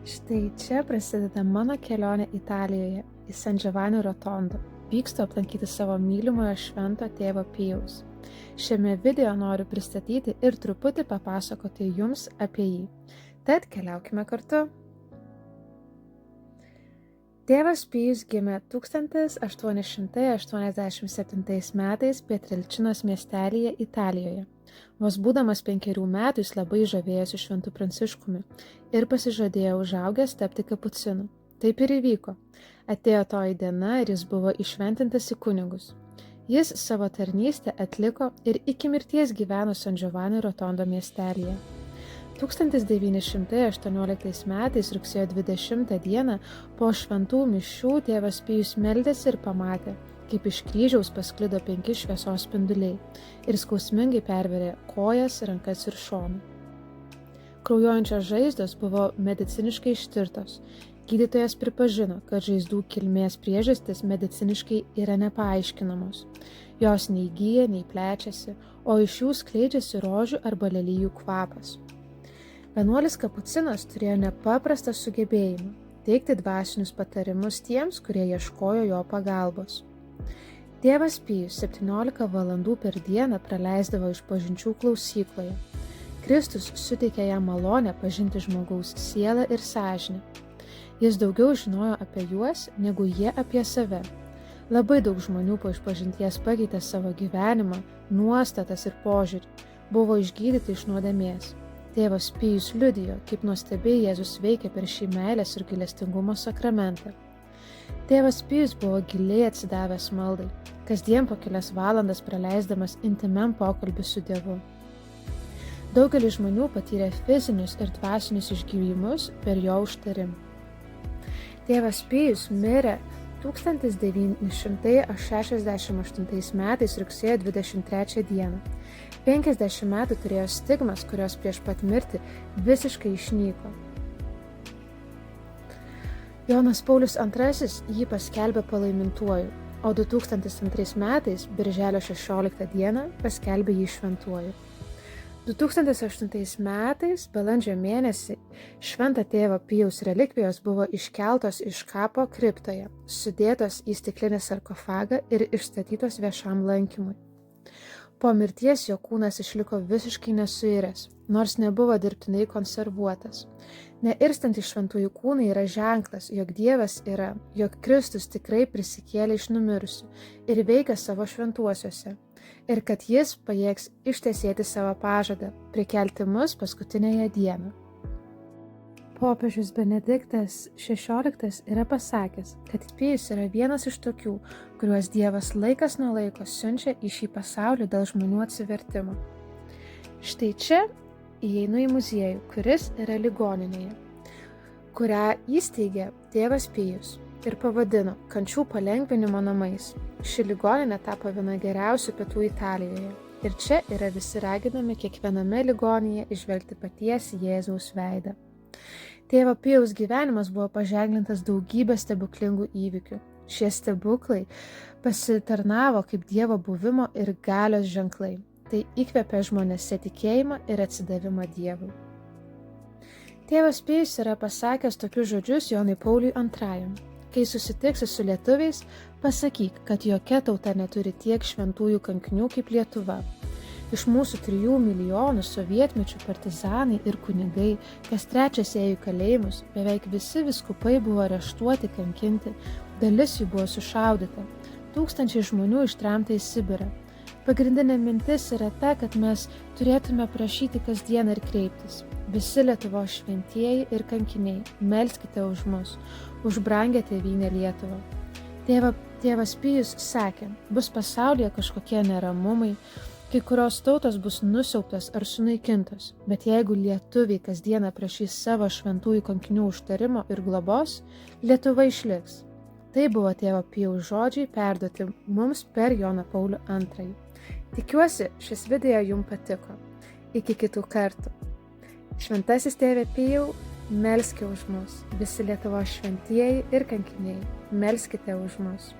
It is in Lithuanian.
Štai čia prasideda mano kelionė Italijoje į San Giovanni Rotondo. Vykstu aplankyti savo mylimojo švento tėvo Pijaus. Šiame video noriu pristatyti ir truputį papasakoti jums apie jį. Tad keliaukime kartu. Tėvas Pijus gimė 1887 metais Pietrelčinos miestelyje Italijoje. Vos būdamas 5 metų jis labai žavėjosi šventu Pranciškumi ir pasižadėjo užaugęs tapti kapucinu. Taip ir įvyko. Atėjo toji diena ir jis buvo įšventintas į kunigus. Jis savo tarnystę atliko ir iki mirties gyveno San Giovanni Rotondo miestelyje. 1918 metais rugsėjo 20 dieną po šventų mišių tėvas Pijus meldėsi ir pamatė, kaip iš kryžiaus pasklido 5 šviesos spinduliai ir skausmingai pervėrė kojas, rankas ir šoną. Kraujuojančios žaizdos buvo mediciniškai ištirtos. Gydytojas pripažino, kad žaizdų kilmės priežastis mediciniškai yra nepaaiškinamos. Jos nei gyja, nei plečiasi, o iš jų skleidžiasi rožių arba lelijų kvapas. Vienuolis kapucinas turėjo nepaprastą sugebėjimą teikti dvasinius patarimus tiems, kurie ieškojo jo pagalbos. Tėvas Pijus 17 valandų per dieną praleisdavo išpažinčių klausykloje. Kristus suteikė jam malonę pažinti žmogaus sielą ir sąžinę. Jis daugiau žinojo apie juos, negu jie apie save. Labai daug žmonių po išpažinties pakeitė savo gyvenimą, nuostatas ir požiūrį, buvo išgydyti iš nuodėmės. Tėvas Pijus liudijo, kaip nuostabiai Jėzus veikia per šį meilės ir gailestingumo sakramentą. Tėvas Pijus buvo giliai atsidavęs maldai, kasdien po kelias valandas praleisdamas intymiam pokalbį su Dievu. Daugelis žmonių patyrė fizinius ir dvasinius išgyjimus per jo užtarimą. Tėvas Pijus mirė 1968 metais rugsėjo 23 dieną. 50 metų turėjo stigmas, kurios prieš pat mirtį visiškai išnyko. Jonas Paulius II jį paskelbė palaimintuoju, o 2002 metais, birželio 16 dieną, paskelbė jį šventuoju. 2008 metais, balandžio mėnesį, švento tėvo Pijaus relikvijos buvo iškeltos iš kapo kriptoje, sudėtos į stiklinį sarkofagą ir išstatytos viešam lankymui. Po mirties jo kūnas išliko visiškai nesuiręs, nors nebuvo dirbtinai konservuotas. Neirstantys šventųjų kūnai yra ženklas, jog Dievas yra, jog Kristus tikrai prisikėlė iš numirusių ir veikia savo šventuosiuose, ir kad jis pajėgs ištesėti savo pažadą, prikelti mus paskutinėje dieną. Popiežius Benediktas XVI yra pasakęs, kad Pijus yra vienas iš tokių, kuriuos Dievas laikas nuo laiko siunčia į šį pasaulį dėl žmonių atsivertimo. Štai čia įeinu į muziejų, kuris yra ligoninėje, kurią įsteigė tėvas Pijus ir pavadino Kančių palengvinimo namais. Ši ligoninė tapo viena geriausių pietų Italijoje ir čia yra visi raginami kiekviename ligoninėje įžvelgti paties Jėzaus veidą. Tėvo Pijaus gyvenimas buvo paženklintas daugybė stebuklingų įvykių. Šie stebuklai pasitarnavo kaip Dievo buvimo ir galios ženklai. Tai įkvėpė žmonėse tikėjimą ir atsidavimą Dievui. Tėvas Pijus yra pasakęs tokius žodžius Jonui Pauliui II. Kai susitiksi su lietuviais, pasakyk, kad jokia tauta neturi tiek šventųjų kankinių kaip Lietuva. Iš mūsų 3 milijonų sovietmečių partizanai ir kunigai, kas trečias ėjo į kalėjimus, beveik visi vyskupai buvo areštuoti, kankinti, dalis jų buvo sušaudyta, tūkstančiai žmonių ištremta į Sibirą. Pagrindinė mintis yra ta, kad mes turėtume prašyti kasdien ir kreiptis. Visi Lietuvos šventieji ir kankiniai, melskite už mus, už brangią tėvynę Lietuvą. Tėvas Pijus sakė, bus pasaulyje kažkokie neramumai, kai kurios tautos bus nusiaubtos ar sunaikintos, bet jeigu lietuviai kasdieną prašys savo šventųjų kankinių užtarimo ir globos, Lietuva išliks. Tai buvo tėvo Pijaus žodžiai perduoti mums per Joną Paulių II. Tikiuosi, šis video jums patiko. Iki kitų kartų. Šventasis tėve Pijau, melskite už mus, visi Lietuvos šventieji ir kankiniai, melskite už mus.